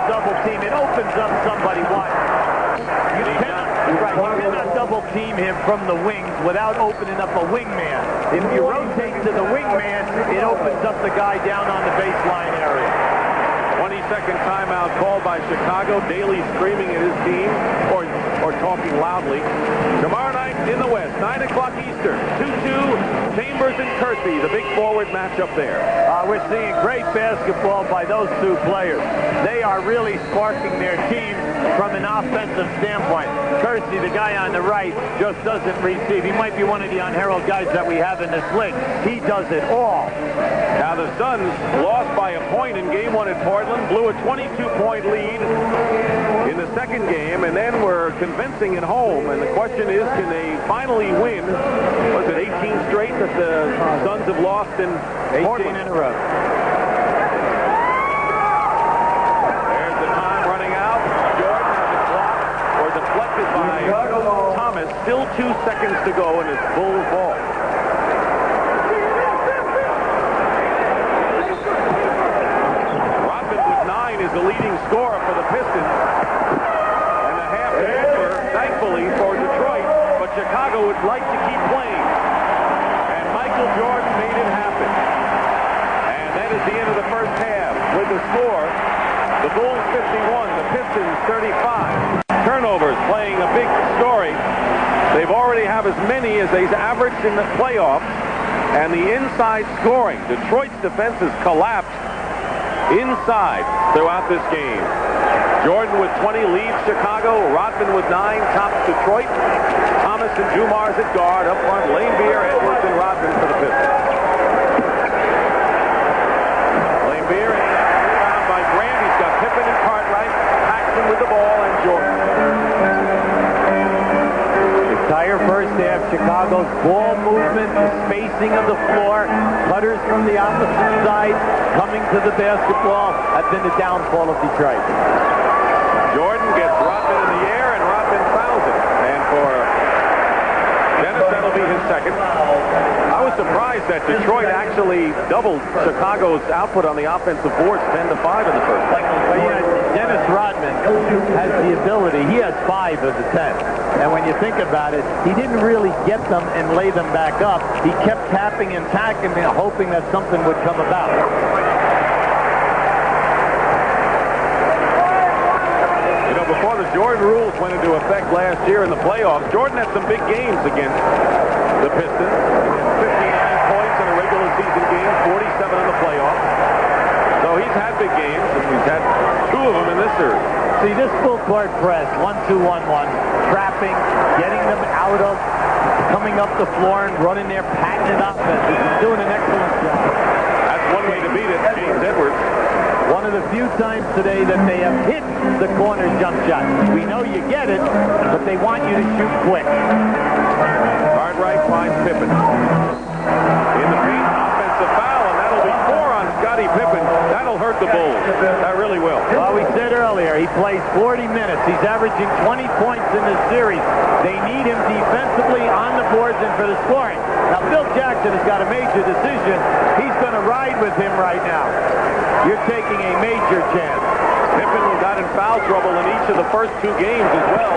double team. It opens up somebody wide. You cannot double team him from the wings without opening up a wingman. If you rotate to the wingman, it opens up the guy down on the baseline area. 20-second timeout called by Chicago. Daly screaming at his team or talking loudly. Tomorrow night in the West, 9 o'clock Eastern, 2-2, Chambers and Kersey, the big forward matchup there. We're seeing great basketball by those two players. They are really sparking their team from an offensive standpoint. Kersey, the guy on the right, just doesn't receive. He might be one of the unheralded guys that we have in this league. He does it all. Now the Suns lost by a point in game 1 at Portland, blew a 22-point lead in the second game, and then were convincing at home. And the question is, can they finally win? Was it 18 straight that the Suns have lost in 18 Portland? in a row. There's the time running out. Jordan has the clock, or deflected by Thomas. Still 2 seconds to go, and it's Bulls ball. Is the leading scorer for the Pistons, and the half is over, thankfully, for Detroit, but Chicago would like to keep playing, and Michael Jordan made it happen. And that is the end of the first half with the score, the Bulls 51, the Pistons 35. Turnovers playing a big story. They've already have as many as they've averaged in the playoffs, and the inside scoring. Detroit's defense has collapsed inside throughout this game. Jordan with 20 leads Chicago. Rodman with 9 tops Detroit. Thomas and Jumars at guard. Up front, Lane Beer, Edwards, and Rodman for the Pistons. Lane Beer in that rebound by Grant. He's got Pippen and Cartwright. Paxson with the ball, and Jordan. Entire first half, Chicago's ball movement, the spacing of the floor, cutters from the opposite side, coming to the basketball, have been the downfall of Detroit. Jordan gets Rodman in the air, and Rodman fouls it. And for Dennis, that'll be his second. I was surprised that Detroit actually doubled Chicago's output on the offensive boards, 10-5 in the first. Well, yeah, Dennis Rodman has the ability. He has 5 of the 10. And when you think about it, he didn't really get them and lay them back up. He kept tapping and tacking, hoping that something would come about. You know, before the Jordan rules went into effect last year in the playoffs, Jordan had some big games against the Pistons. 59 points in a regular season game, 47 in the playoffs. So he's had big games, and he's had 2 of them in this series. See, this full court press, 1-2-1-1, trapping, getting them out of, coming up the floor and running their patented offense. He's doing an excellent job. That's one way to beat it, James Edwards. One of the few times today that they have hit the corner jump shot. We know you get it, but they want you to shoot quick. Cartwright finds Pippen. In the paint, offensive foul, and that'll be 4 on Scottie Pippen. That'll hurt the Bulls. That really will. Well, we said earlier, he plays 40 minutes. He's averaging 20 points in this series. They need him defensively on the boards and for the scoring. Now, Phil Jackson has got a major decision. He's going to ride with him right now. You're taking a major chance. Pippen got in foul trouble in each of the first 2 games as well.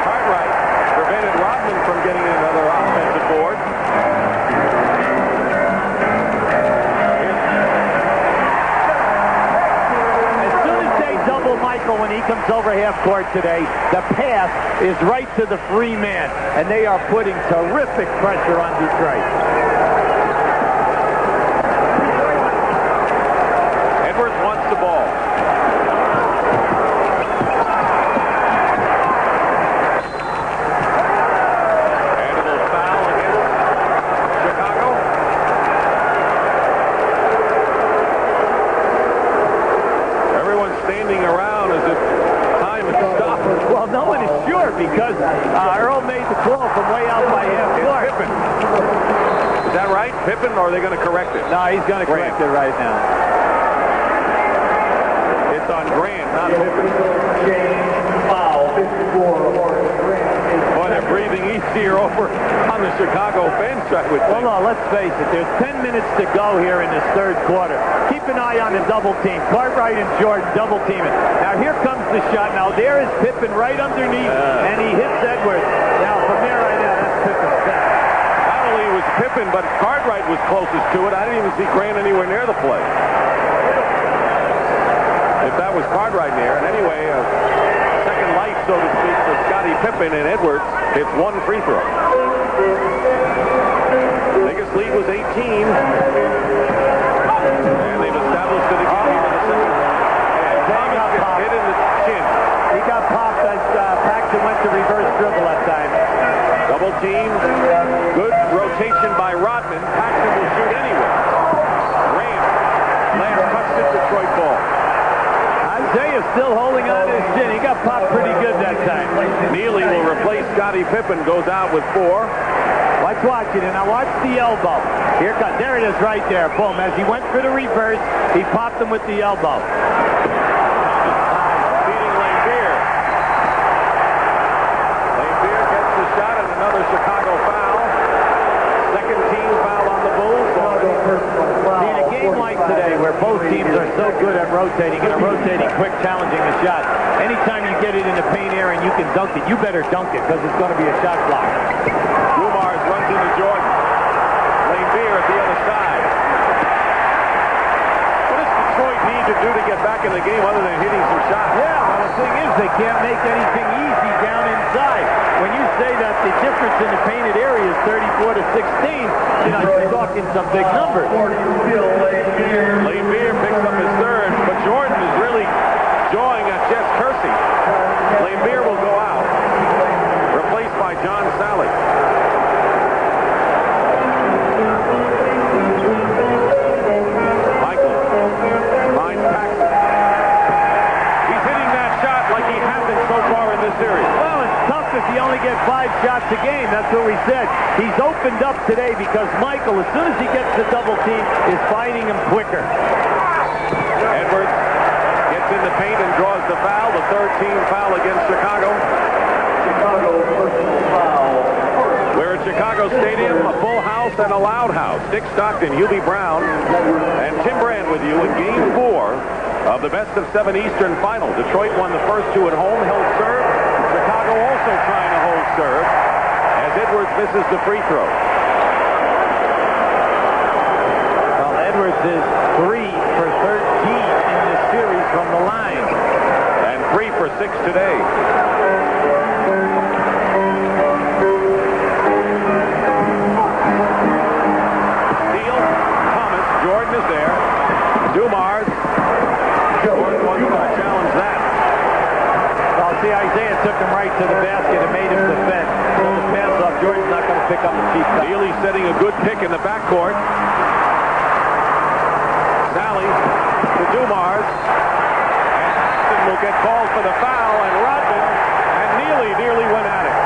Cartwright prevented Rodman from getting another offensive board. Michael, when he comes over half court today, the pass is right to the free man, and they are putting terrific pressure on Detroit. Edwards wants the ball. And a little foul against Chicago. Everyone's standing around as if time is stopped. Well, no one is sure because Earl made the call from way out by half court. Pippen. Is that right? Pippen, or are they going to correct it? No, he's going to correct it right now. It's on Grant, not Pippen. Foul, 54. Boy, they're breathing easy easier over on the Chicago bench, I would think. Well, no, let's face it. There's 10 minutes to go here in this third quarter. Keep an eye on the double team. Cartwright and Jordan double teaming. Now here comes the shot. Now there is Pippen right underneath, and he hits Edwards. Now from there right now, that's Pippen. Not only was Pippen, but Cartwright was closest to it. I didn't even see Grant anywhere near the play. If that was Cartwright near. And anyway, second life, so to speak, for Scottie Pippen, and Edwards hits one free throw. Biggest lead was 18. And they've established it again here in the second. And Thomas gets hit in the chin. He got popped as Paxson went to reverse dribble that time. Double team. Good rotation by Rodman. Paxson will shoot anyway. Grant. Last touched it, Detroit ball. Isaiah still holding on to his chin. He got popped pretty good that time. Neely will replace Scottie Pippen. Goes out with 4. Let's watch it, and now watch the elbow. Here comes, there it is right there. Boom. As he went for the reverse, he popped him with the elbow. Beating Lambeer. Lambeer gets the shot, and another Chicago foul. Second team foul on the Bulls. See, in a game like today, where both teams are so good at rotating and are rotating quick, challenging the shot, anytime you get it in the paint area and you can dunk it, you better dunk it because it's going to be a shot clock. Dumars runs into Jordan. Lambeer at the other side. What does Detroit need to do to get back in the game other than hitting some shots? Yeah, well, the thing is, they can't make anything easy down inside. When you say that the difference in the painted area is 34 to 16, you're talking some big numbers. Lambeer picks up his third, but Jordan is really jawing at Jess Kersey. Lambeer will go out, replaced by John Sally. Michael finds Paxson. He's hitting that shot like he hasn't so far in this series. Well, it's tough if you only get 5 shots a game. That's what we said. He's opened up today because Michael, as soon as he gets the double team, is finding him quicker. Edwards gets in the paint and draws the foul. The third team foul against Chicago. Chicago personal foul. We're at Chicago Stadium, a full house and a loud house. Dick Stockton, Hubie Brown, and Tim Brand with you in Game 4 of the Best of 7 Eastern Final. Detroit won the first 2 at home, held serve. Chicago also trying to hold serve as Edwards misses the free throw. Well, Edwards is 3 for 13 in this series from the line. And 3 for 6 today. Steele, Thomas, Jordan is there. Dumars. Jordan wasn't going to challenge that. Well, see, Isaiah took him right to the basket and made him defend. Pulled the pass off. Jordan's not going to pick up a cheap foul. Neely setting a good pick in the backcourt. Sally to Dumars. And Paxson will get called for the foul, and Rodman and Neely nearly went at it.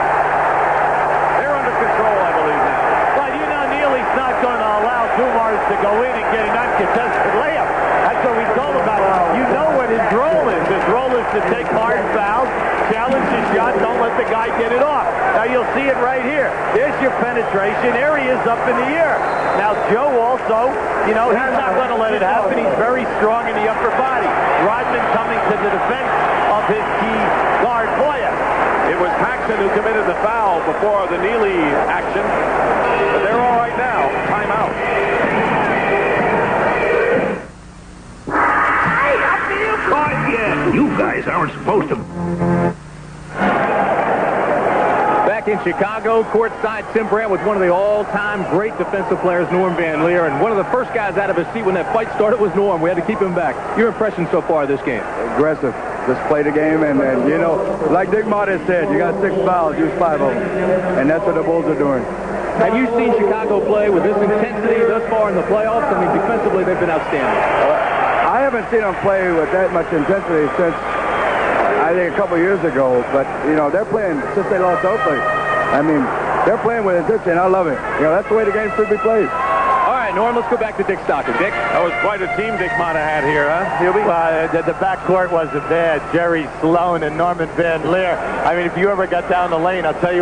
They're under control, I believe, now. But you know, Neely's not going to allow Dumars to go in and get an uncontested layup. That's what we told about. You know what his role is. His role is to take hard fouls, challenge the shot, don't let the guy get it off. Now you'll see it right here. There's your penetration. There he is up in the air. Now Joe also, he's not going to let it happen. He's very strong in the upper body. Rodman coming to the defense of his key guard, Boya. It was Paxson who committed the foul before the Neely action. But they're all right now. Timeout. You guys aren't supposed to. Back in Chicago, courtside, Tim Brandt with one of the all-time great defensive players, Norm Van Leer, and one of the first guys out of his seat when that fight started was Norm. We had to keep him back. Your impression so far of this game? Aggressive. Just play the game, and like Dick Martin said, you got 6 fouls, use 5 of them. And that's what the Bulls are doing. Have you seen Chicago play with this intensity thus far in the playoffs? I mean, defensively, they've been outstanding. I haven't seen them play with that much intensity since, I think, a couple years ago. But, they're playing since they lost Oakley. I mean, they're playing with intensity, and I love it. That's the way the game should be played. All right, Norm, let's go back to Dick Stockton. Dick? That was quite a team Dick might have had here, huh? Well, the backcourt wasn't bad. Jerry Sloan and Norman Van Leer. I mean, if you ever got down the lane, I'll tell you